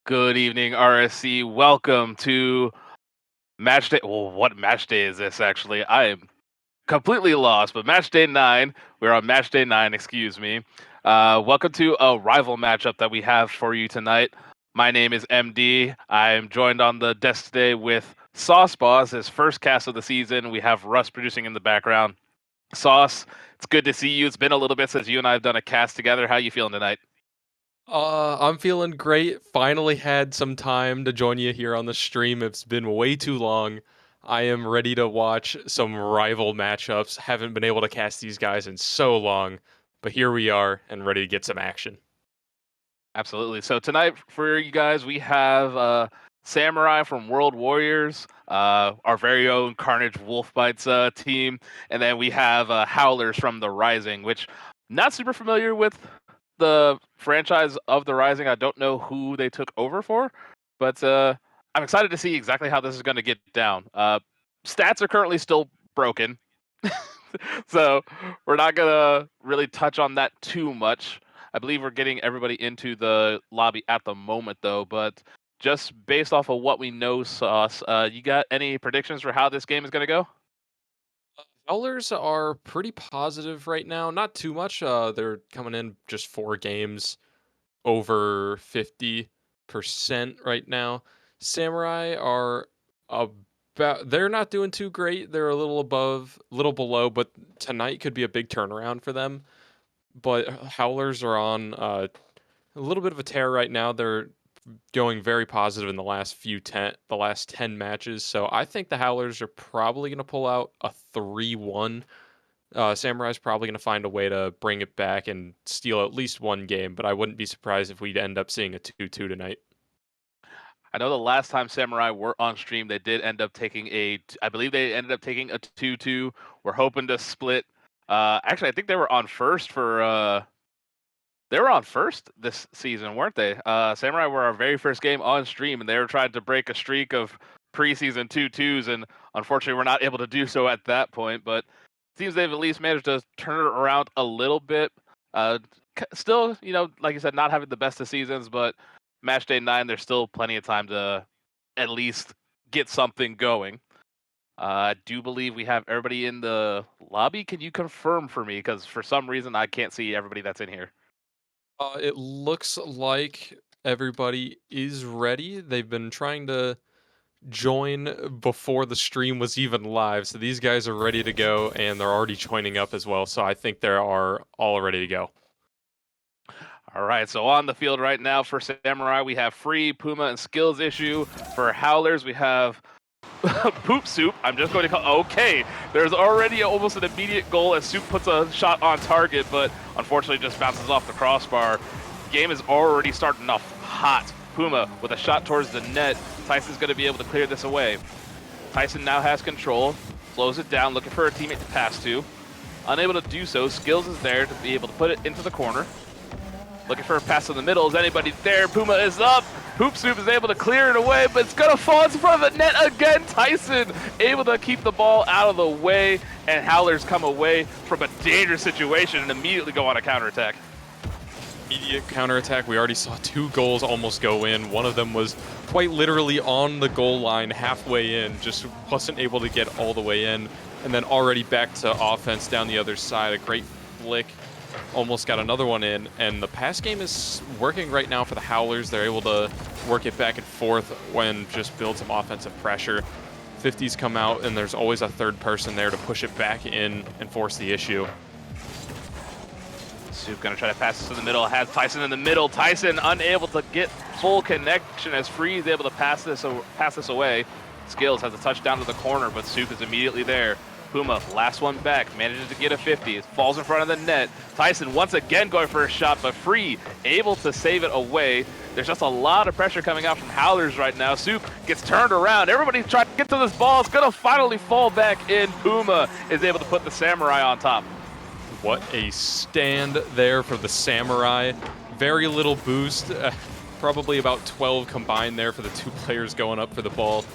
Good evening, RSC. Welcome to match day. Well, what match day is this actually? I am completely lost, but match day 9. We're on match day 9, excuse me. Welcome to a rival matchup that we have for you tonight. My name is MD. I'm joined on the desk today with Sauce Boss, his first cast of the season. We have Russ producing in the background. Sauce, it's good to see you. It's been a little bit since you and I have done a cast together. How you feeling tonight? I'm feeling great. Finally had some time to join you here on the stream. It's been way too long. I am ready to watch some rival matchups. Haven't been able to cast these guys in so long, but here we are and ready to get some action. Absolutely. So tonight for you guys, we have Samurai from World Warriors, our very own CarnageWolfBite's team, and then we have Howlers from the Rising, which not super familiar with the franchise of the Rising. I don't know who they took over for, but I'm excited to see exactly how this is going to get down. Stats are currently still broken, so we're not gonna really touch on that too much. I believe we're getting everybody into the lobby at the moment, though. But just based off of what we know, Sauce, you got any predictions for how this game is gonna go? Howlers are pretty positive right now. Not too much. They're coming in just 4 games over 50% right now. Samurai are about they're not doing too great. They're a little above, little below, but tonight could be a big turnaround for them. But Howlers are on a little bit of a tear right now. They're going very positive in the last 10 matches. So I think the Howlers are probably going to pull out a 3-1. Samurai's probably going to find a way to bring it back and steal at least one game, but I wouldn't be surprised if we'd end up seeing a 2-2 tonight. I know the last time Samurai were on stream, they did end up taking I believe they ended up taking a 2-2. We're hoping to split. Actually, I think they were on first for. They were on first this season, weren't they? Samurai were our very first game on stream, and they were trying to break a streak of preseason 2-2s, and unfortunately, we're not able to do so at that point. But it seems they've at least managed to turn it around a little bit. Still, like you said, not having the best of seasons, but match day 9, there's still plenty of time to at least get something going. I do believe we have everybody in the lobby. Can you confirm for me? Because for some reason, I can't see everybody that's in here. It looks like everybody is ready. They've been trying to join before the stream was even live, so these guys are ready to go, and they're already joining up as well. So I think they are all ready to go. All right, so on the field right now for Samurai, we have Free, Puma, and Skillz Issue. For Howlers, we have PoupSoup. I'm just going to call. Okay, there's already almost an immediate goal as Soup puts a shot on target, but unfortunately just bounces off the crossbar. Game is already starting off hot. Puma with a shot towards the net. Tyson's going to be able to clear this away. Tyson now has control, slows it down, looking for a teammate to pass to. Unable to do so, Skillz is there to be able to put it into the corner. Looking for a pass in the middle. Is anybody there? Puma is up. PoupSoup is able to clear it away, but it's going to fall in front of the net again. Tyson able to keep the ball out of the way, and Howlers come away from a dangerous situation and immediately go on a counterattack. Immediate counterattack. We already saw 2 goals almost go in. One of them was quite literally on the goal line halfway in, just wasn't able to get all the way in. And then already back to offense down the other side. A great flick. Almost got another one in, and the pass game is working right now for the Howlers. They're able to work it back and forth when just build some offensive pressure. 50s come out, and there's always a third person there to push it back in and force the issue. Soup gonna try to pass this to the middle, has Tyson in the middle. Tyson unable to get full connection as Free is able to pass this away. Skillz has a touchdown to the corner, but Soup is immediately there. Puma, last one back, manages to get a 50, falls in front of the net. Tyson once again going for a shot, but Free able to save it away. There's just a lot of pressure coming out from Howlers right now. Soup gets turned around. Everybody's trying to get to this ball. It's gonna finally fall back in. Puma is able to put the Samurai on top. What a stand there for the Samurai. Very little boost, probably about 12 combined there for the 2 players going up for the ball.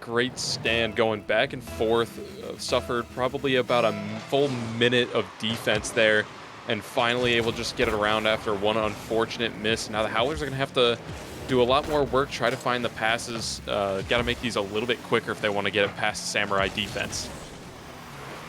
Great stand going back and forth. Suffered probably about a full minute of defense there, and finally able to just get it around after one unfortunate miss. Now the Howlers are going to have to do a lot more work, try to find the passes. Got to make these a little bit quicker if they want to get it past the Samurai defense.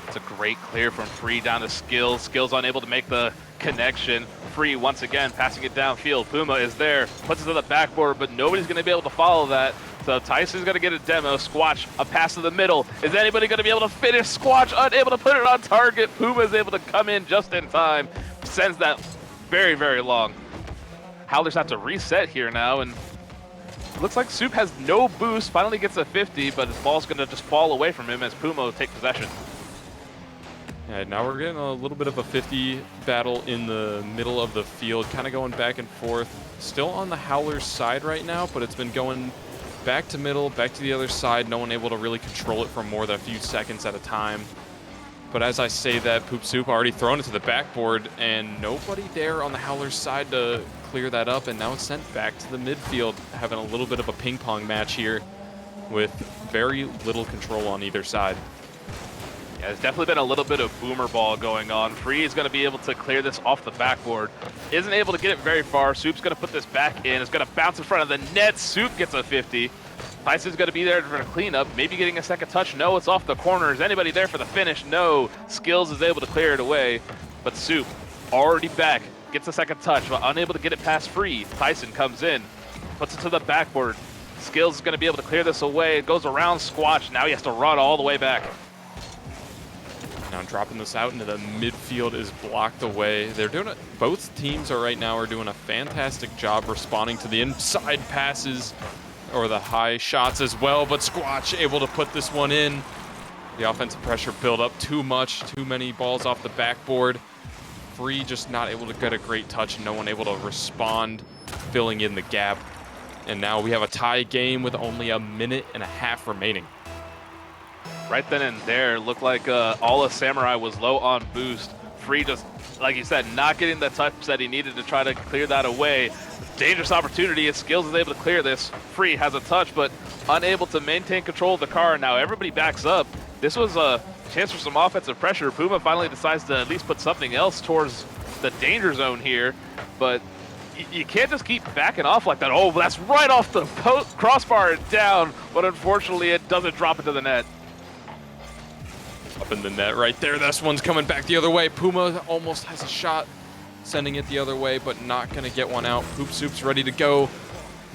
It's a great clear from Free down to Skillz. Skillz unable to make the connection. Free once again passing it downfield. Puma is there, puts it to the backboard, but nobody's going to be able to follow that. So Tyson's going to get a demo. Squatch, a pass to the middle. Is anybody going to be able to finish? Squatch unable to put it on target. Puma is able to come in just in time. Sends that very, very long. Howlers have to reset here now, and looks like Soup has no boost. Finally gets a 50, but his ball's going to just fall away from him as Puma will take possession. Yeah, now we're getting a little bit of a 50 battle in the middle of the field, kind of going back and forth. Still on the Howlers side right now, but it's been going back to middle, back to the other side. No one able to really control it for more than a few seconds at a time. But as I say that, PoupSoup already thrown it to the backboard, and nobody there on the Howlers side to clear that up, and now it's sent back to the midfield, having a little bit of a ping-pong match here with very little control on either side. Yeah, there's definitely been a little bit of boomer ball going on. Free is going to be able to clear this off the backboard. Isn't able to get it very far. Soup's going to put this back in. It's going to bounce in front of the net. Soup gets a 50. Tyson's going to be there for the cleanup. Maybe getting a second touch. No, it's off the corner. Is anybody there for the finish? No. Skillz is able to clear it away. But Soup already back. Gets a second touch, but unable to get it past Free. Tyson comes in. Puts it to the backboard. Skillz is going to be able to clear this away. It goes around Squatch. Now he has to run all the way back. Now dropping this out into the midfield is blocked away. They're doing it. Both teams right now are doing a fantastic job responding to the inside passes or the high shots as well. But Squatch able to put this one in. The offensive pressure built up too much. Too many balls off the backboard. Free just not able to get a great touch. No one able to respond, filling in the gap. And now we have a tie game with only a minute and a half remaining. Right then and there, looked like all of Samurai was low on boost. Free just, like you said, not getting the touch that he needed to try to clear that away. Dangerous opportunity as Skillz is able to clear this. Free has a touch, but unable to maintain control of the car. Now everybody backs up. This was a chance for some offensive pressure. Puma finally decides to at least put something else towards the danger zone here, but you can't just keep backing off like that. Oh, that's right off the crossbar and down, but unfortunately it doesn't drop into the net. Up in the net right there. This one's coming back the other way. Puma almost has a shot, sending it the other way, but not going to get one out. PoupSoup's ready to go.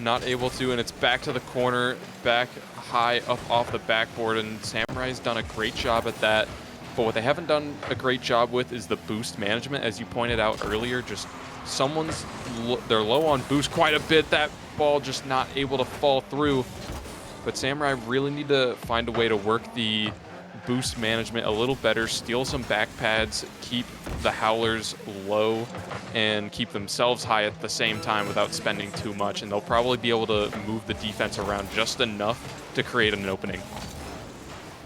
Not able to, and it's back to the corner, back high up off the backboard, and Samurai's done a great job at that. But what they haven't done a great job with is the boost management, as you pointed out earlier. Just they're low on boost quite a bit. That ball just not able to fall through. But Samurai really need to find a way to work the boost management a little better, steal some back pads, keep the Howlers low, and keep themselves high at the same time without spending too much, and they'll probably be able to move the defense around just enough to create an opening.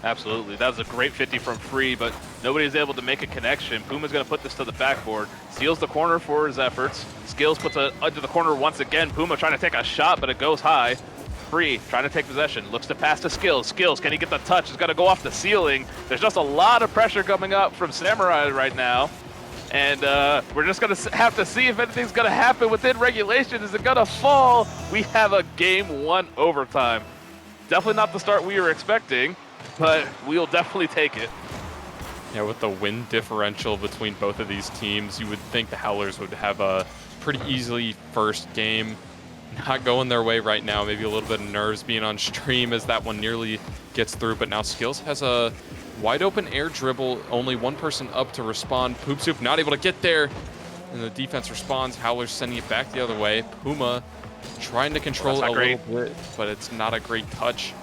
Absolutely. That was a great 50 from Free, but nobody's able to make a connection. Puma's going to put this to the backboard, steals the corner for his efforts. Skillz puts it into the corner once again. Puma trying to take a shot, but it goes high. Free trying to take possession, looks to pass to Skillz. Skillz, can he get the touch? He's got to go off the ceiling. There's just a lot of pressure coming up from Samurai right now. And we're just going to have to see if anything's going to happen within regulation. Is it going to fall? We have a game 1 overtime. Definitely not the start we were expecting, but we'll definitely take it. Yeah, with the win differential between both of these teams, you would think the Howlers would have a pretty easily first game. Not going their way right now. Maybe a little bit of nerves being on stream as that one nearly gets through. But now Skillz has a wide open air dribble. Only one person up to respond. PoupSoup not able to get there. And the defense responds. Howlers sending it back the other way. Puma trying to control it a little bit, but it's not a great touch.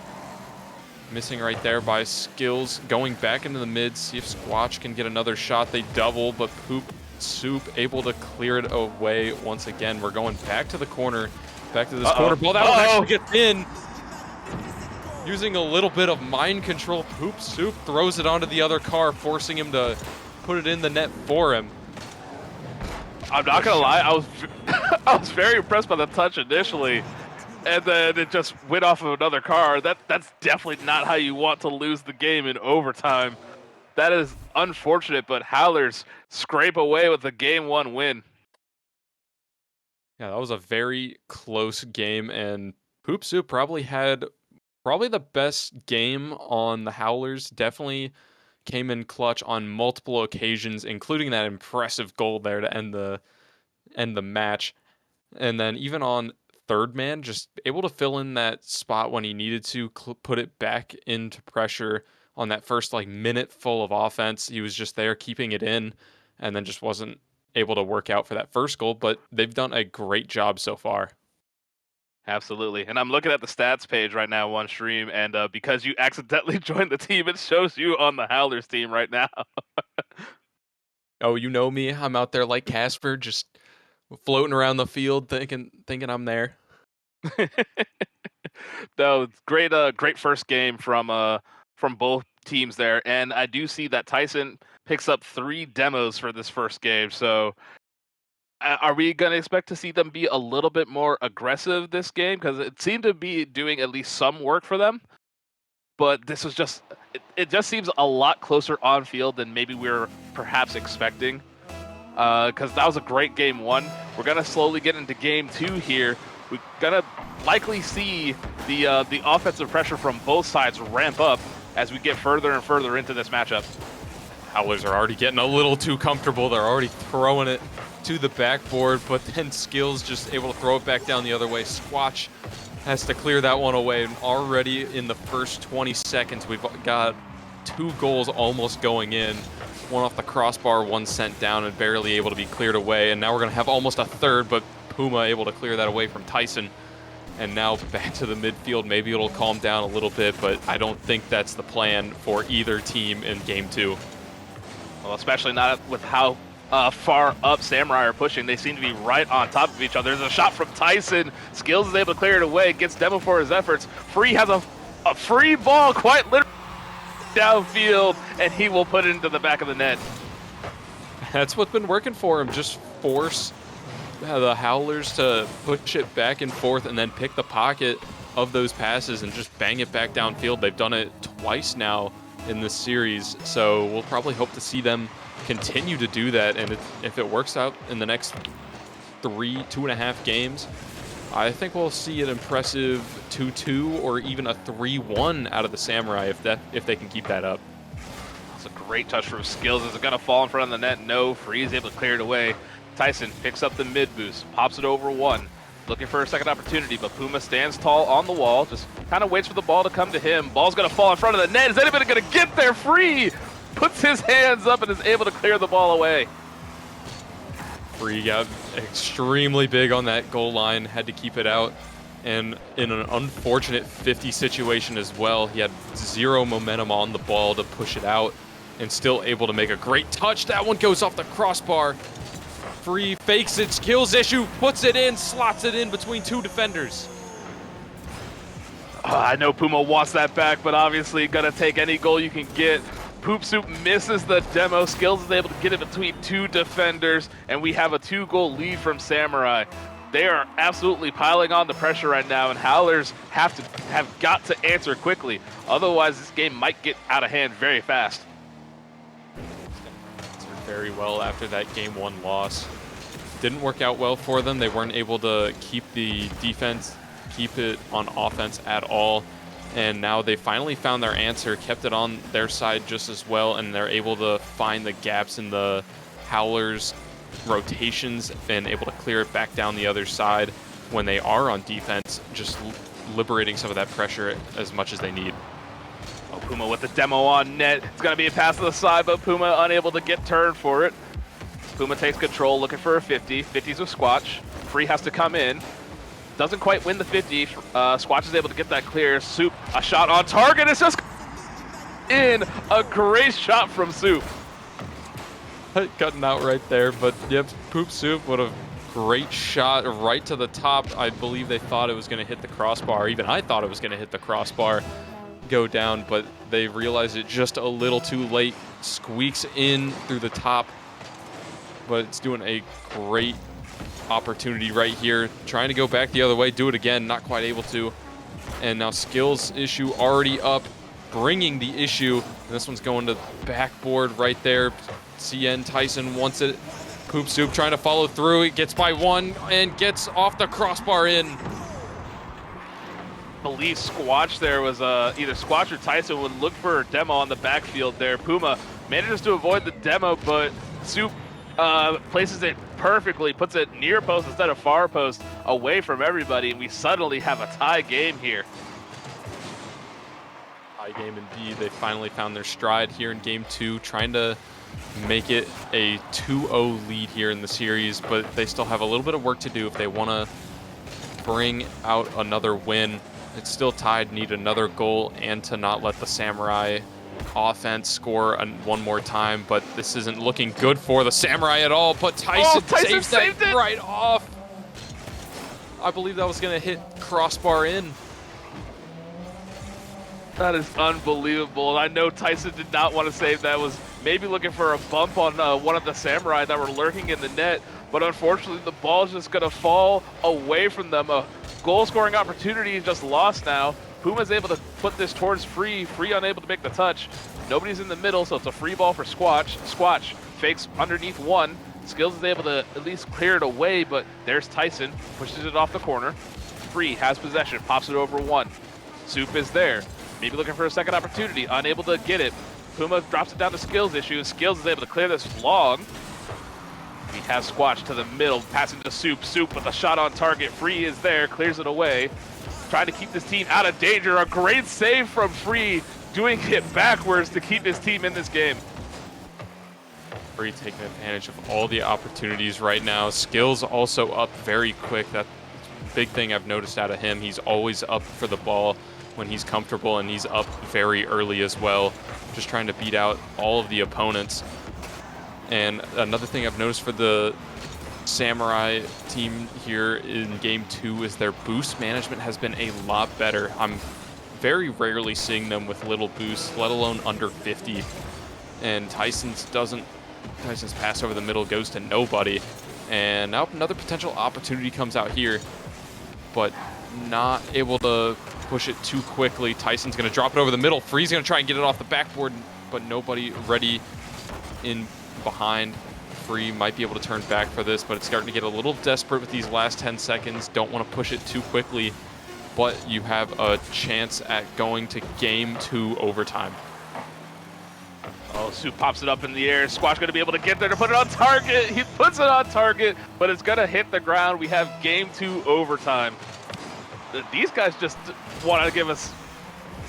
Missing right there by Skillz. Going back into the mid. See if Squatch can get another shot. They double, but PoupSoup able to clear it away once again. We're going back to the corner. Back to this corner ball. That one actually gets in. Using a little bit of mind control, PoupSoup throws it onto the other car, forcing him to put it in the net for him. I'm not gonna lie, I was very impressed by the touch initially, and then it just went off of another car. That's definitely not how you want to lose the game in overtime. That is unfortunate, but Howlers scrape away with a game 1 win. Yeah, that was a very close game, and PoupSoup probably had the best game on the Howlers. Definitely came in clutch on multiple occasions, including that impressive goal there to end the match. And then even on third man, just able to fill in that spot when he needed to put it back into pressure on that first like minute full of offense. He was just there keeping it in, and then just wasn't able to work out for that first goal. But they've done a great job so far. Absolutely. And I'm looking at the stats page right now on stream, and because you accidentally joined the team, it shows you on the Howlers team right now. Oh, you know me. I'm out there like Casper, just floating around the field, thinking I'm there. No, it's great. Great first game from both teams there, and I do see that Tyson picks up 3 demos for this first game. So, are we going to expect to see them be a little bit more aggressive this game? Because it seemed to be doing at least some work for them. But this was just it just seems a lot closer on field than maybe we were perhaps expecting. Because that was a great game 1. We're gonna slowly get into game 2 here. We're gonna likely see the offensive pressure from both sides ramp up as we get further and further into this matchup. Howlers are already getting a little too comfortable. They're already throwing it to the backboard, but then Skillz just able to throw it back down the other way. Squatch has to clear that one away. And already in the first 20 seconds, we've got 2 goals almost going in. One off the crossbar, one sent down and barely able to be cleared away. And now we're going to have almost a third, but Puma able to clear that away from Tyson. And now back to the midfield. Maybe it'll calm down a little bit, but I don't think that's the plan for either team in game 2. Well, especially not with how far up Samurai are pushing. They seem to be right on top of each other. There's a shot from Tyson. Skillz is able to clear it away, gets demo for his efforts. Free has a free ball quite literally downfield, and he will put it into the back of the net. That's what's been working for him. Just force the Howlers to push it back and forth and then pick the pocket of those passes and just bang it back downfield. They've done it twice now in this series, so we'll probably hope to see them continue to do that. And if it works out in the next 2.5 games, I think we'll see an impressive 2-2 or even a 3-1 out of the Samurai if they can keep that up. It's a great touch from Skillz. Is it going to fall in front of the net? No. Free is able to clear it away. Tyson picks up the mid boost, pops it over 1. Looking for a second opportunity, but Puma stands tall on the wall, just kind of waits for the ball to come to him. Ball's going to fall in front of the net. Is anybody going to get there? Free puts his hands up and is able to clear the ball away. Free got extremely big on that goal line, had to keep it out. And in an unfortunate 50 situation as well, he had 0 momentum on the ball to push it out and still able to make a great touch. That one goes off the crossbar. Free fakes it, Skillz Issue, puts it in, slots it in between 2 defenders. I know Puma wants that back, but obviously gonna take any goal you can get. PoupSoup misses the demo. Skillz is able to get it between 2 defenders, and we have a 2-goal lead from Samurai. They are absolutely piling on the pressure right now, and Howlers have got to answer quickly. Otherwise, this game might get out of hand very fast. Very well after that game 1 loss. Didn't work out well for them. They weren't able to keep the defense, keep it on offense at all. And now they finally found their answer, kept it on their side just as well, and they're able to find the gaps in the Howlers rotations and able to clear it back down the other side when they are on defense, just liberating some of that pressure as much as they need. Oh, Puma with the demo on net. It's going to be a pass to the side, but Puma unable to get turned for it. Puma takes control, looking for a 50. 50's with Squatch. Free has to come in. Doesn't quite win the 50. Squatch is able to get that clear. Soup, a shot on target. It's just in. A great shot from Soup. Cutting out right there, but yep, PoupSoup, what a great shot right to the top. I believe they thought it was going to hit the crossbar. Even I thought it was going to hit the crossbar, go down, but they realized it just a little too late. Squeaks in through the top, but it's doing a great opportunity right here. Trying to go back the other way, do it again, not quite able to. And now Skillz Issue already up, bringing the issue. And this one's going to backboard right there. CN Tyson wants it, PoupSoup trying to follow through. He gets by one and gets off the crossbar in. Believe Squatch there was either Squatch or Tyson would look for a demo on the backfield there. Puma manages to avoid the demo, but Soup places it perfectly, puts it near post instead of far post, away from everybody, and we suddenly have a tie game here. Tie game indeed. They finally found their stride here in game 2, trying to make it a 2-0 lead here in the series, but they still have a little bit of work to do if they want to bring out another win. It's still tied, need another goal and to not let the Samurai offense score one more time, but this isn't looking good for the Samurai at all, but Tyson saved it right off. I believe that was going to hit crossbar in. That is unbelievable. I know Tyson did not want to save that, was maybe looking for a bump on one of the Samurai that were lurking in the net, but unfortunately the ball is just going to fall away from them. A goal-scoring opportunity is just lost now. Puma's able to put this towards Free. Free unable to make the touch. Nobody's in the middle, so it's a free ball for Squatch. Squatch fakes underneath one. Skillz is able to at least clear it away, but there's Tyson, pushes it off the corner. Free has possession, pops it over one. Soup is there, maybe looking for a second opportunity, unable to get it. Puma drops it down to Skillz Issue. Skillz is able to clear this long. He has Squatch to the middle, passing to Soup. Soup with a shot on target. Free is there, clears it away. Trying to keep this team out of danger. A great save from Free, doing it backwards to keep his team in this game. Free taking advantage of all the opportunities right now. Skillz also up very quick. That's a big thing I've noticed out of him. He's always up for the ball when he's comfortable, and he's up very early as well, just trying to beat out all of the opponents. And another thing I've noticed for the Samurai team here in game 2 is their boost management has been a lot better. I'm very rarely seeing them with little boosts, let alone under 50. And Tyson's pass over the middle goes to nobody. And now another potential opportunity comes out here, but not able to push it too quickly. Tyson's going to drop it over the middle. Free's going to try and get it off the backboard, but nobody ready in behind. Free might be able to turn back for this, but it's starting to get a little desperate with these last 10 seconds. Don't want to push it too quickly, but you have a chance at going to game 2 overtime. Oh, Soup pops it up in the air. Squatch going to be able to get there to put it on target. He puts it on target, but it's going to hit the ground. We have game 2 overtime. These guys just want to give us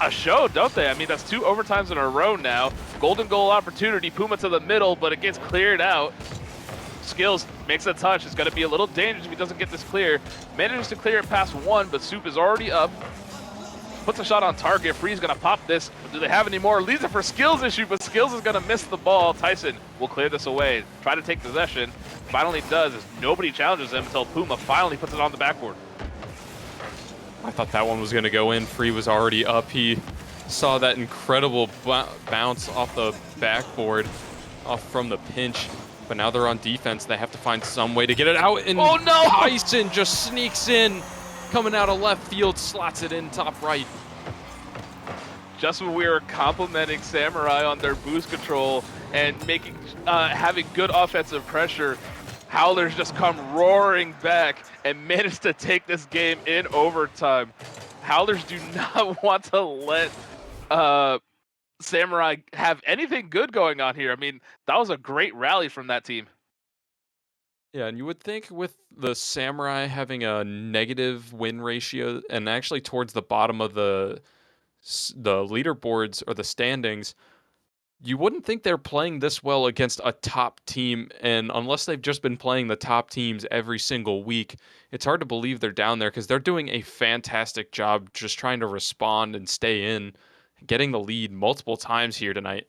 a show, don't they? I mean, that's 2 overtimes in a row now. Golden goal opportunity, Puma to the middle, but it gets cleared out. Skillz makes a touch. It's going to be a little dangerous if he doesn't get this clear. Manages to clear it past one, but Soup is already up. Puts a shot on target. Free's going to pop this. Do they have any more? Leaves it for Skillz Issue, but Skillz is going to miss the ball. Tyson will clear this away. Try to take possession. Finally does, as nobody challenges him until Puma finally puts it on the backboard. I thought that one was going to go in. Free was already up. He saw that incredible bounce off the backboard, off from the pinch. But now they're on defense. They have to find some way to get it out. And oh no! Tyson just sneaks in, coming out of left field, slots it in top right. Just when we were complimenting Samurai on their boost control and making having good offensive pressure, Howlers just come roaring back and managed to take this game in overtime. Howlers do not want to let Samurai have anything good going on here. I mean, that was a great rally from that team. Yeah, and you would think with the Samurai having a negative win ratio and actually towards the bottom of the leaderboards or the standings, you wouldn't think they're playing this well against a top team, and unless they've just been playing the top teams every single week, it's hard to believe they're down there because they're doing a fantastic job just trying to respond and stay in, getting the lead multiple times here tonight.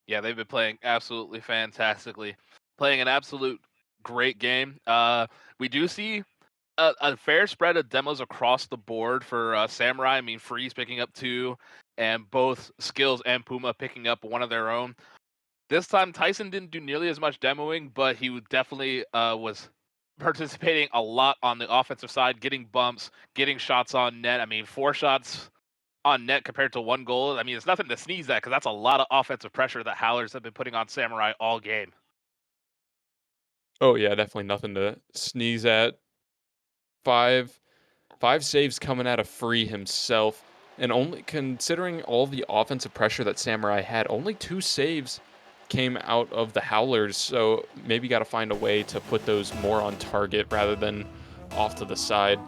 Yeah, they've been playing absolutely fantastically, playing an absolute great game. We do see a fair spread of demos across the board for Samurai. I mean, Freeze picking up 2, and both Skillz and Puma picking up one of their own. This time, Tyson didn't do nearly as much demoing, but he definitely was participating a lot on the offensive side, getting bumps, getting shots on net. I mean, 4 shots on net compared to 1 goal. I mean, it's nothing to sneeze at because that's a lot of offensive pressure that Howlers have been putting on Samurai all game. Oh yeah, definitely nothing to sneeze at. Five saves coming out of Free himself. And only considering all the offensive pressure that Samurai had, only 2 saves came out of the Howlers. So maybe got to find a way to put those more on target rather than off to the side.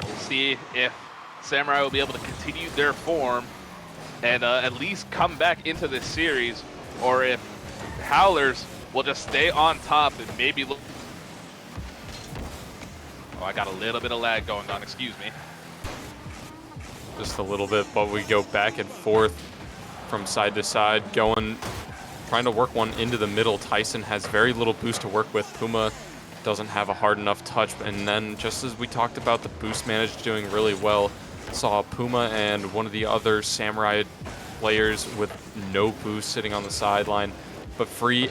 We'll see if Samurai will be able to continue their form and at least come back into this series, or if Howlers will just stay on top and maybe look. Oh, I got a little bit of lag going on, excuse me. Just a little bit, but we go back and forth from side to side, trying to work one into the middle. Tyson has very little boost to work with. Puma doesn't have a hard enough touch, and then just as we talked about the boost managed doing really well, saw Puma and one of the other Samurai players with no boost sitting on the sideline. But Free,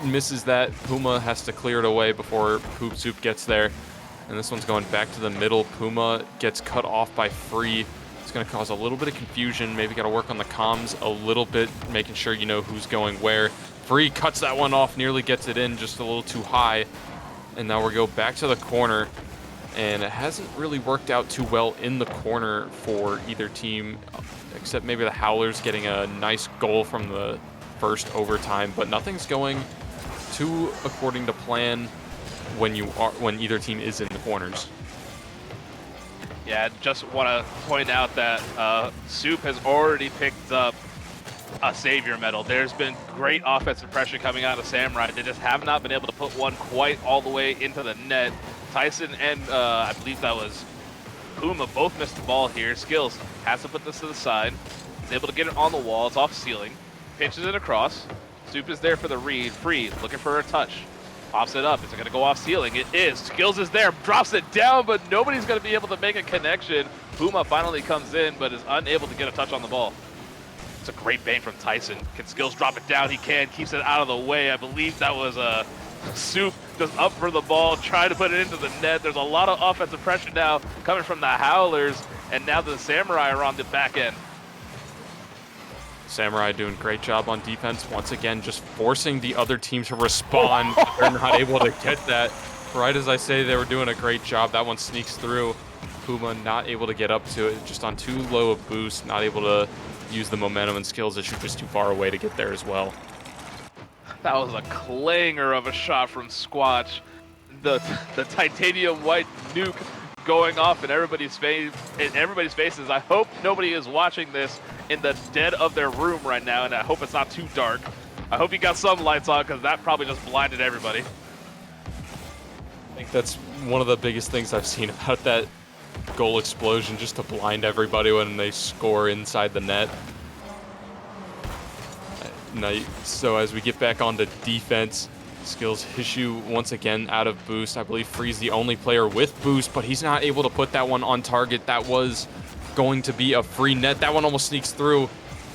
misses that. Puma has to clear it away before PoupSoup gets there. And this one's going back to the middle. Puma gets cut off by Free. It's going to cause a little bit of confusion. Maybe got to work on the comms a little bit, making sure you know who's going where. Free cuts that one off, nearly gets it in, just a little too high. And now we go back to the corner. And it hasn't really worked out too well in the corner for either team, except maybe the Howlers getting a nice goal from the first overtime. But nothing's going too according to plan when either team is in the corners. Yeah, just want to point out that Soup has already picked up a savior medal. There's been great offensive pressure coming out of Samurai. They just have not been able to put one quite all the way into the net. Tyson and I believe that was Puma both missed the ball here. Skillz has to put this to the side. He's able to get it on the wall. It's off ceiling. Pitches it across. Soup is there for the read. Free, looking for a touch. Pops it up. Is it going to go off ceiling? It is. Skillz is there. Drops it down, but nobody's going to be able to make a connection. Puma finally comes in, but is unable to get a touch on the ball. It's a great bang from Tyson. Can Skillz drop it down? He can. Keeps it out of the way. I believe that was Soup just up for the ball, trying to put it into the net. There's a lot of offensive pressure now coming from the Howlers, and now the Samurai are on the back end. Samurai doing a great job on defense. Once again, just forcing the other team to respond. They're not able to get that. Right as I say they were doing a great job, that one sneaks through. Puma not able to get up to it, just on too low a boost, not able to use the momentum, and Skillz Issue just too far away to get there as well. That was a clanger of a shot from Squatch. The titanium white nuke going off in everybody's faces. I hope nobody is watching this in the dead of their room right now, and I hope it's not too dark. I hope you got some lights on, because that probably just blinded everybody. I think that's one of the biggest things I've seen about that goal explosion, just to blind everybody when they score inside the net. So as we get back onto defense, Skillz Issue once again out of boost. I believe Free's the only player with boost, but he's not able to put that one on target. That was going to be a free net. That one almost sneaks through.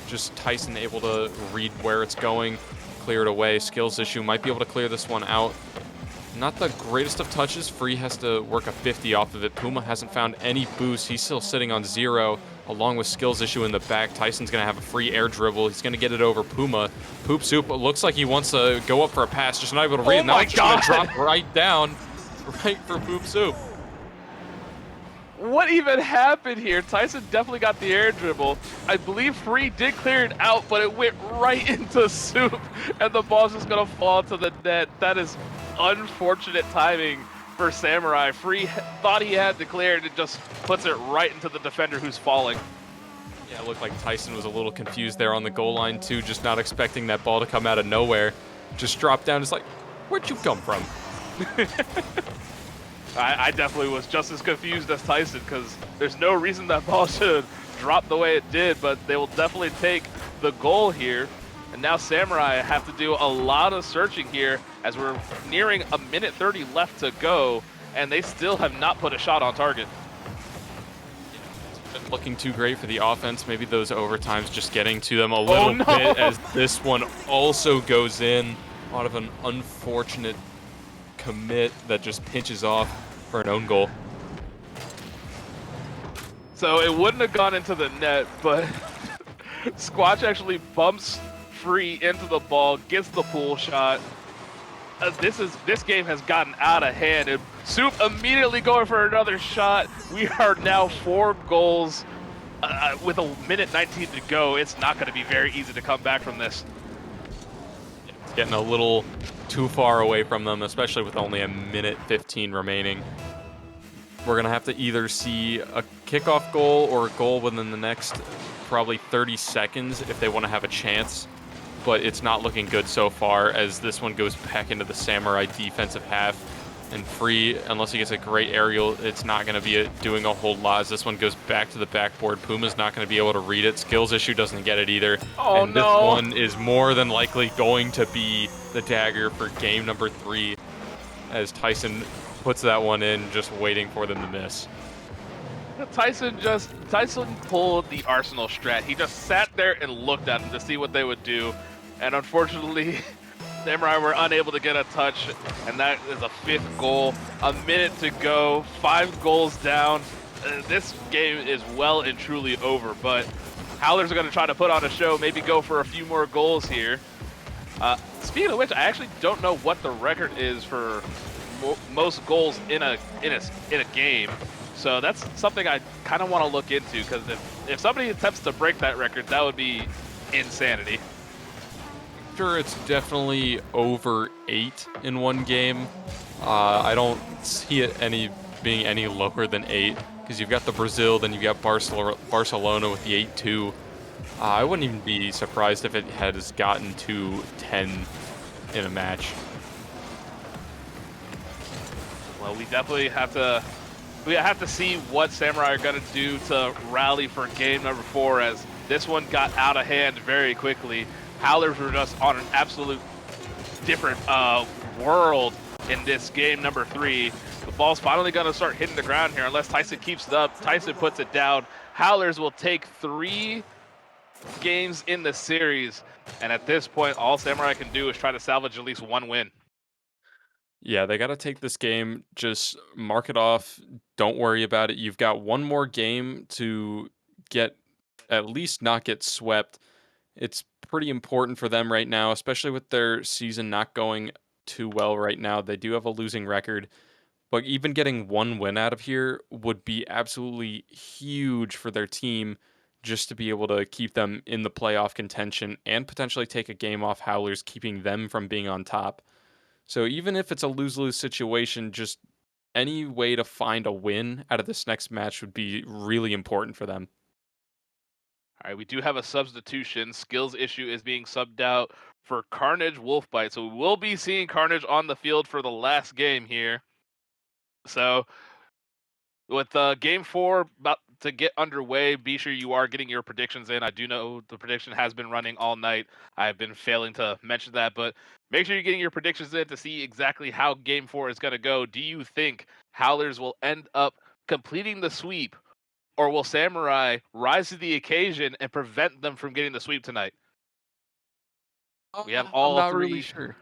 Just Tyson able to read where it's going, clear it away. Skillz Issue might be able to clear this one out. Not the greatest of touches. Free has to work a 50 off of it. Puma hasn't found any boost. He's still sitting on 0, along with Skillz Issue in the back. Tyson's going to have a free air dribble. He's going to get it over Puma. PoupSoup looks like he wants to go up for a pass, just not able to read. Oh my God. God. Just going to drop right down, right for PoupSoup. What even happened here? Tyson definitely got the air dribble. I believe Free did clear it out, but it went right into Soup, and the ball's just going to fall to the net. That is unfortunate timing for Samurai. Free thought he had to clear it, and just puts it right into the defender who's falling. Yeah, it looked like Tyson was a little confused there on the goal line too, just not expecting that ball to come out of nowhere. Just dropped down. It's like, where'd you come from? I definitely was just as confused as Tyson, because there's no reason that ball should drop the way it did, but they will definitely take the goal here. And now Samurai have to do a lot of searching here, as we're nearing a minute 30 left to go, and they still have not put a shot on target. It's been looking too great for the offense. Maybe those overtimes just getting to them a little bit, as this one also goes in. A lot of an unfortunate commit that just pinches off for an own goal. So it wouldn't have gone into the net, but Squatch actually bumps Free into the ball, gets the pull shot. this game has gotten out of hand, and Soup immediately going for another shot. We are now 4 goals with a minute 19 to go. It's not going to be very easy to come back from this. It's getting a little too far away from them, especially with only a minute 15 remaining. We're going to have to either see a kickoff goal or a goal within the next probably 30 seconds if they want to have a chance. But it's not looking good so far, as this one goes back into the Samurai defensive half. And Free, unless he gets a great aerial, it's not going to be doing a whole lot, as this one goes back to the backboard. Puma's not going to be able to read it. Skillz Issue doesn't get it either. Oh, and no. This one is more than likely going to be the dagger for game number 3, as Tyson puts that one in, just waiting for them to miss. Tyson pulled the Arsenal strat. He just sat there and looked at them to see what they would do. And unfortunately, Samurai were unable to get a touch, and that is a 5th goal. A minute to go, 5 goals down. This game is well and truly over, but Howlers are going to try to put on a show, maybe go for a few more goals here. Speaking of which, I actually don't know what the record is for most goals in a game. So that's something I kind of want to look into, because if somebody attempts to break that record, that would be insanity. Sure, it's definitely over 8 in one game. I don't see it being any lower than 8, because you've got the Brazil, then you've got Barcelona with the 8-2. I wouldn't even be surprised if it has gotten to 10 in a match. Well, we definitely have to see what Samurai are going to do to rally for game number 4, as this one got out of hand very quickly. Howlers were just on an absolute different world in this game number 3. The ball's finally going to start hitting the ground here unless Tyson keeps it up. Tyson puts it down. Howlers will take 3 games in the series, and at this point, all Samurai can do is try to salvage at least 1 win. Yeah, they got to take this game, just mark it off, don't worry about it. You've got 1 more game to at least not get swept. It's pretty important for them right now, especially with their season not going too well right now. They do have a losing record, but even getting 1 win out of here would be absolutely huge for their team, just to be able to keep them in the playoff contention and potentially take a game off Howlers, keeping them from being on top. So even if it's a lose-lose situation, just any way to find a win out of this next match would be really important for them. All right, we do have a substitution. Skillz Issue is being subbed out for CarnageWolfBite. So we will be seeing Carnage on the field for the last game here. So with game 4 about to get underway, be sure you are getting your predictions in. I do know the prediction has been running all night. I've been failing to mention that, but make sure you're getting your predictions in to see exactly how game 4 is going to go. Do you think Howlers will end up completing the sweep, or will Samurai rise to the occasion and prevent them from getting the sweep tonight? We have all I'm not 3. really sure.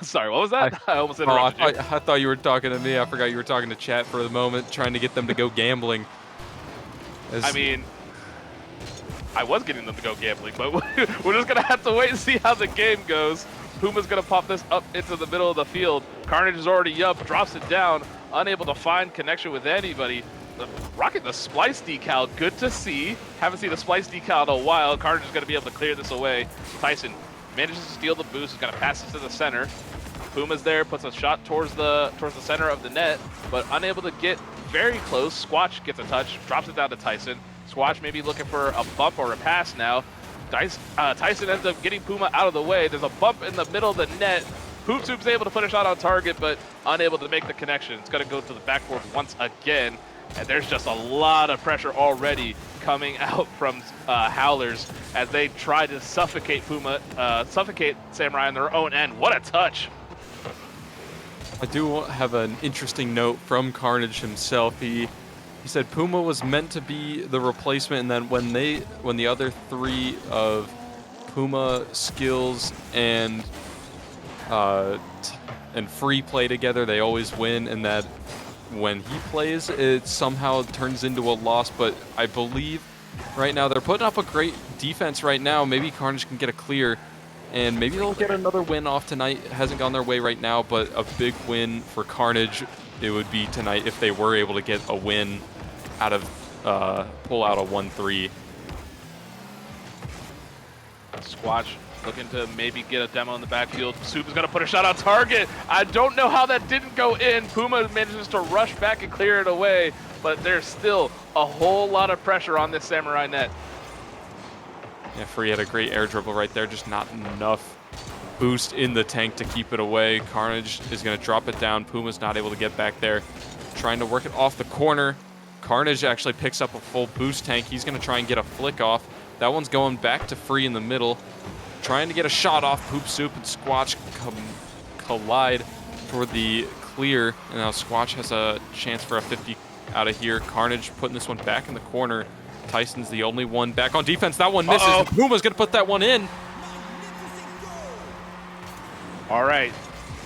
Sorry, what was that? I almost interrupted you. I thought you were talking to me. I forgot you were talking to chat for the moment, trying to get them to go gambling. I mean, I was getting them to go gambling, but we're just going to have to wait and see how the game goes. Puma's going to pop this up into the middle of the field. Carnage is already up, drops it down, unable to find connection with anybody. Rocking the splice decal, good to see. Haven't seen a splice decal in a while. Carnage is going to be able to clear this away. Tyson manages to steal the boost, is going to pass it to the center. Puma's there, puts a shot towards the center of the net, but unable to get very close. Squatch gets a touch, drops it down to Tyson. Squatch maybe looking for a bump or a pass now. Tyson ends up getting Puma out of the way. There's a bump in the middle of the net. PoupSoup's able to put a shot on target, but unable to make the connection. It's going to go to the backboard once again. And there's just a lot of pressure already coming out from Howlers as they try to suffocate Samurai on their own end. What a touch! I do have an interesting note from Carnage himself. He said Puma was meant to be the replacement, and then when the other 3 of Puma, Skillz, and Free play together, they always win, and that when he plays, it somehow turns into a loss. But I believe right now they're putting up a great defense right now. Maybe Carnage can get a clear. and maybe they'll get another win off tonight. It hasn't gone their way right now, but a big win for Carnage it would be tonight if they were able to get a win out of pull out a 1-3. Squatch looking to maybe get a demo in the backfield. Soup is going to put a shot on target. I don't know how that didn't go in. Puma manages to rush back and clear it away, but there's still a whole lot of pressure on this Samurai net. Yeah, Free had a great air dribble right there, just not enough boost in the tank to keep it away. Carnage is going to drop it down. Puma's not able to get back there. Trying to work it off the corner. Carnage actually picks up a full boost tank. He's going to try and get a flick off. That one's going back to Free in the middle. Trying to get a shot off. PoupSoup and Squatch collide for the clear. And now Squatch has a chance for a 50 out of here. Carnage putting this one back in the corner. Tyson's the only one back on defense. That one misses. Puma's going to put that one in. All right,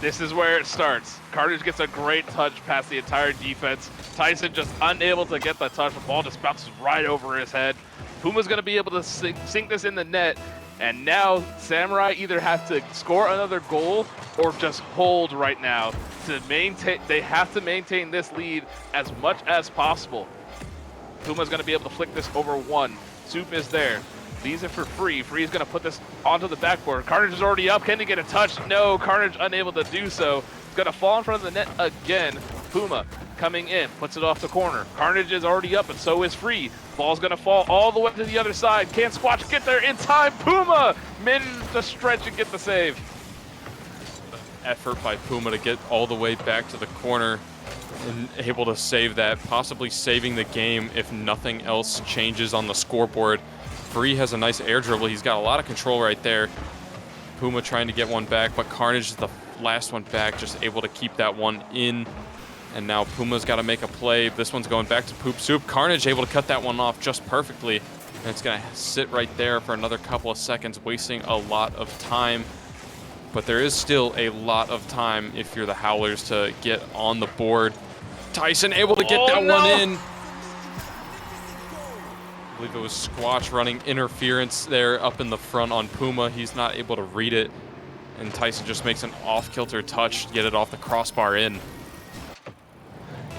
this is where it starts. Carnage gets a great touch past the entire defense. Tyson just unable to get the touch. The ball just bounces right over his head. Puma's going to be able to sink this in the net. And now Samurai either have to score another goal or just hold right now to maintain. They have to maintain this lead as much as possible. Puma's going to be able to flick this over one. Soup is there. Leaves it for Free. Free is going to put this onto the backboard. Carnage is already up. Can he get a touch? No, Carnage unable to do so. It's going to fall in front of the net again. Puma coming in, puts it off the corner. Carnage is already up, and so is Free. Ball's going to fall all the way to the other side. Can Squatch get there in time? Puma manages to stretch and get the save. Effort by Puma to get all the way back to the corner and able to save that, possibly saving the game if nothing else changes on the scoreboard. Free has a nice air dribble. He's got a lot of control right there. Puma trying to get one back, but Carnage is the last one back, just able to keep that one in. And now Puma's got to make a play. This one's going back to PoupSoup. Carnage able to cut that one off just perfectly. And it's going to sit right there for another couple of seconds, wasting a lot of time. But there is still a lot of time if you're the Howlers to get on the board. Tyson able to get that one in. I believe it was Squatch running interference there up in the front on Puma. He's not able to read it. And Tyson just makes an off-kilter touch to get it off the crossbar in.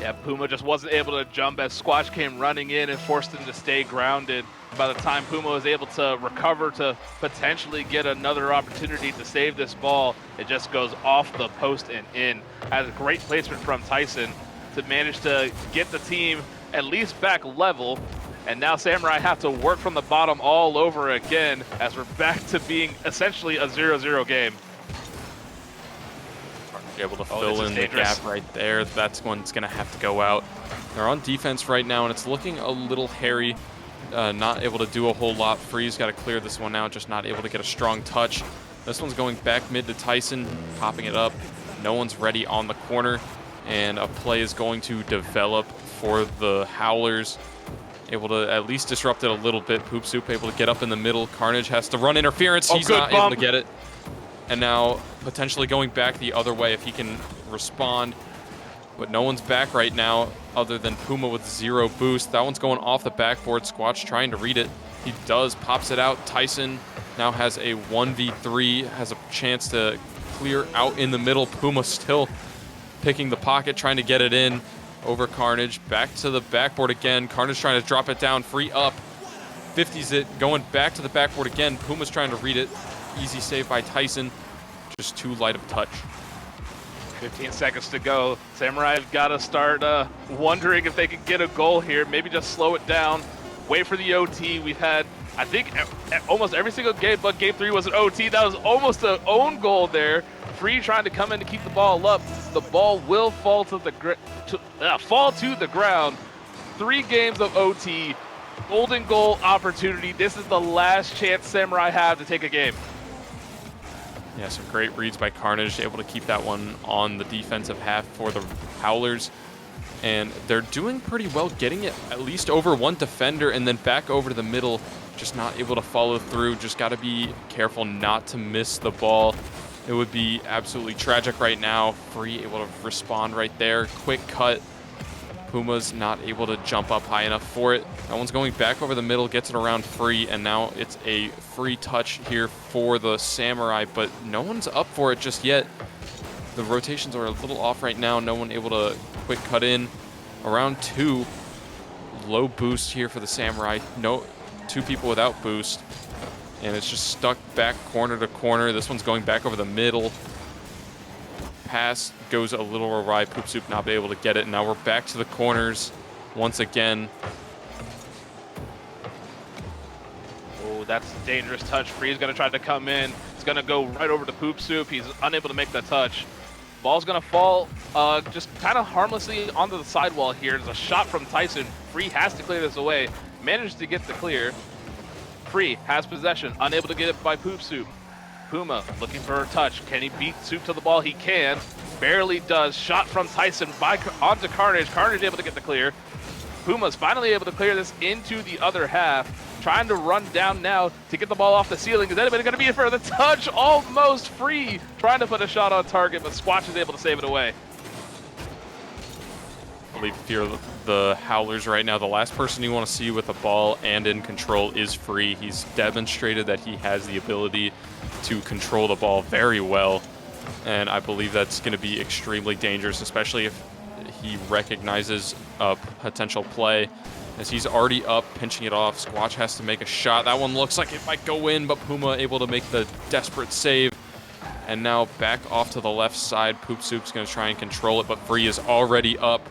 Yeah, Puma just wasn't able to jump as Squatch came running in and forced him to stay grounded. By the time Puma was able to recover to potentially get another opportunity to save this ball, it just goes off the post and in. Has a great placement from Tyson to manage to get the team at least back level. And now Samurai have to work from the bottom all over again as we're back to being essentially a 0-0 game. Able to fill in the gap right there. That's when it's going to have to go out. They're on defense right now, and it's looking a little hairy. Not able to do a whole lot. Free's got to clear this one out, just not able to get a strong touch. This one's going back mid to Tyson, popping it up. No one's ready on the corner, and a play is going to develop for the Howlers. Able to at least disrupt it a little bit. PoupSoup able to get up in the middle. Carnage has to run interference. He's not able to get it. And now potentially going back the other way if he can respond. But no one's back right now other than Puma with 0 boost. That one's going off the backboard. Squatch trying to read it. He does, pops it out. Tyson now has a 1v3, has a chance to clear out in the middle. Puma still picking the pocket, trying to get it in over Carnage. Back to the backboard again. Carnage trying to drop it down, Free up. 50s it, going back to the backboard again. Puma's trying to read it. Easy save by Tyson. Just too light of touch. 15 seconds to go. Samurai have got to start wondering if they can get a goal here. Maybe just slow it down. Wait for the OT. We've had, I think, almost every single game, but game 3 was an OT. That was almost an own goal there. Free trying to come in to keep the ball up. The ball will fall to the ground. 3 games of OT. Golden goal opportunity. This is the last chance Samurai have to take a game. Yeah, some great reads by Carnage, able to keep that one on the defensive half for the Howlers. And they're doing pretty well, getting it at least over one defender and then back over to the middle, just not able to follow through. Just got to be careful not to miss the ball. It would be absolutely tragic right now. Free able to respond right there. Quick cut. Puma's not able to jump up high enough for it. That one's going back over the middle, gets it around Free, and now it's a free touch here for the Samurai, but no one's up for it just yet. The rotations are a little off right now. No one able to quick cut in. Around 2. Low boost here for the Samurai. No, 2 people without boost. And it's just stuck back corner to corner. This one's going back over the middle. Pass goes a little awry. PoupSoup not be able to get it. Now we're back to the corners once again. Oh, that's a dangerous touch. Free's going to try to come in. It's going to go right over to PoupSoup. He's unable to make the touch. Ball's going to fall just kind of harmlessly onto the sidewall here. There's a shot from Tyson. Free has to clear this away. Managed to get the clear. Free has possession. Unable to get it by PoupSoup. Puma looking for a touch. Can he beat Soup to the ball? He can. Barely does. Shot from Tyson onto Carnage. Carnage able to get the clear. Puma's finally able to clear this into the other half. Trying to run down now to get the ball off the ceiling. Is anybody going to be for the touch? Almost Free. Trying to put a shot on target, but Squatch is able to save it away. I believe fear the Howlers right now. The last person you want to see with the ball and in control is Free. He's demonstrated that he has the ability to control the ball very well, and I believe that's going to be extremely dangerous, especially if he recognizes a potential play, as he's already up, pinching it off. Squatch has to make a shot. That one looks like it might go in, but Puma able to make the desperate save. And now back off to the left side. PoupSoup's going to try and control it, but Free is already up.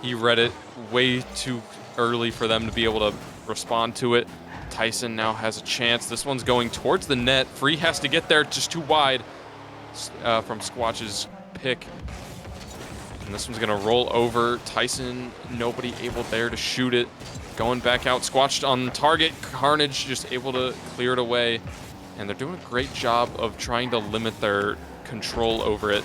He read it way too early for them to be able to respond to it. Tyson now has a chance. This one's going towards the net. Free has to get there, just too wide from Squatch's pick. And this one's going to roll over. Tyson, nobody able there to shoot it. Going back out, Squatched on target. Carnage just able to clear it away. And they're doing a great job of trying to limit their control over it,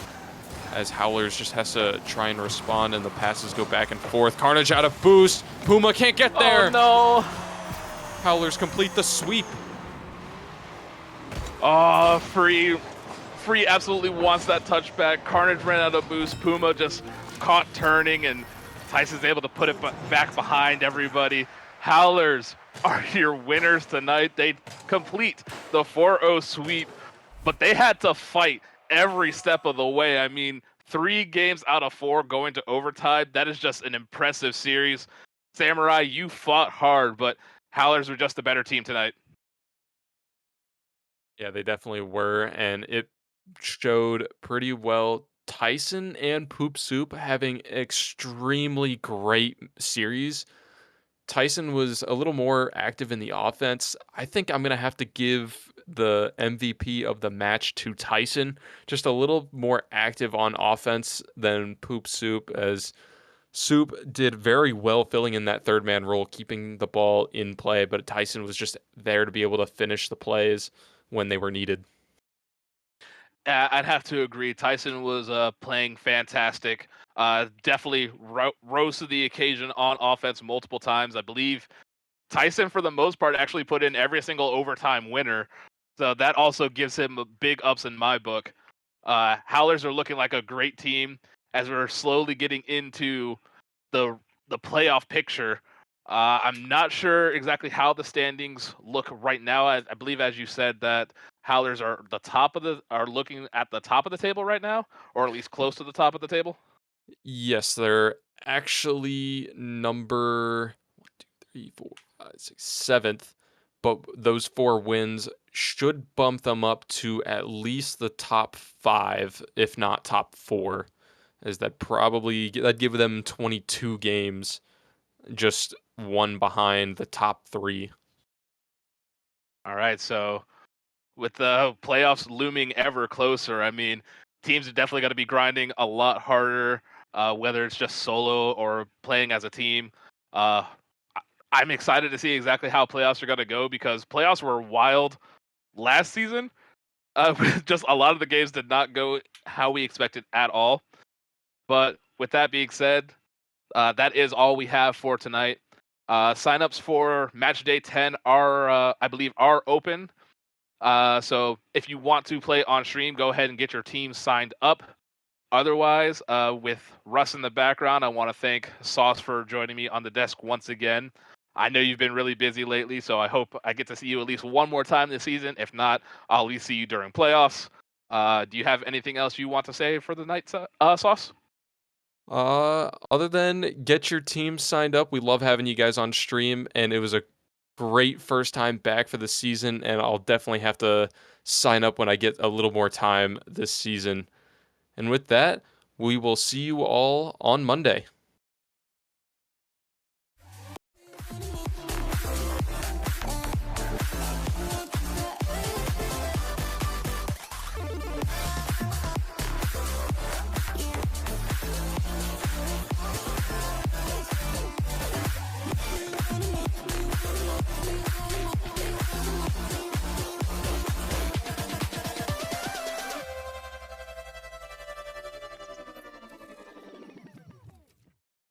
as Howlers just has to try and respond, and the passes go back and forth. Carnage out of boost. Puma can't get there. Oh, no. Howlers complete the sweep. Oh, Free absolutely wants that touchback. Carnage ran out of boost. Puma just caught turning, and Tyson's able to put it back behind everybody. Howlers are your winners tonight. They complete the 4-0 sweep, but they had to fight every step of the way. I mean, 3 games out of 4 going to overtime. That is just an impressive series. Samurai, you fought hard, but Howlers were just a better team tonight. Yeah, they definitely were, and it showed pretty well. Tyson and PoupSoup having extremely great series. Tyson was a little more active in the offense. I think I'm going to have to give the MVP of the match to Tyson. Just a little more active on offense than PoupSoup, as Soup did very well filling in that third man role, keeping the ball in play, but Tyson was just there to be able to finish the plays when they were needed. I'd have to agree. Tyson was playing fantastic. Definitely rose to the occasion on offense multiple times. I believe Tyson, for the most part, actually put in every single overtime winner. So that also gives him a big ups in my book. Howlers are looking like a great team as we're slowly getting into the playoff picture. I'm not sure exactly how the standings look right now. I believe, as you said, that Howlers are looking at the top of the table right now, or at least close to the top of the table. Yes, they're actually number 1, 2, 3, 4, 5, 6, 7th, but those 4 wins should bump them up to at least the top 5, if not top 4, as that'd give them 22 games, just one behind the top 3. All right, so with the playoffs looming ever closer, I mean, teams are definitely going to be grinding a lot harder, whether it's just solo or playing as a team. I'm excited to see exactly how playoffs are going to go, because playoffs were wild last season. Just a lot of the games did not go how we expected at all. But with that being said, that is all we have for tonight. Signups for match day 10 are, I believe, are open. So if you want to play on stream, go ahead and get your team signed up. Otherwise, with Russ in the background, I want to thank Sauce for joining me on the desk once again. I know you've been really busy lately, so I hope I get to see you at least one more time this season. If not, I'll at least see you during playoffs. Do you have anything else you want to say for the night, Sauce? Other than get your team signed up, we love having you guys on stream, and it was a great first time back for the season, and I'll definitely have to sign up when I get a little more time this season. And with that, we will see you all on Monday.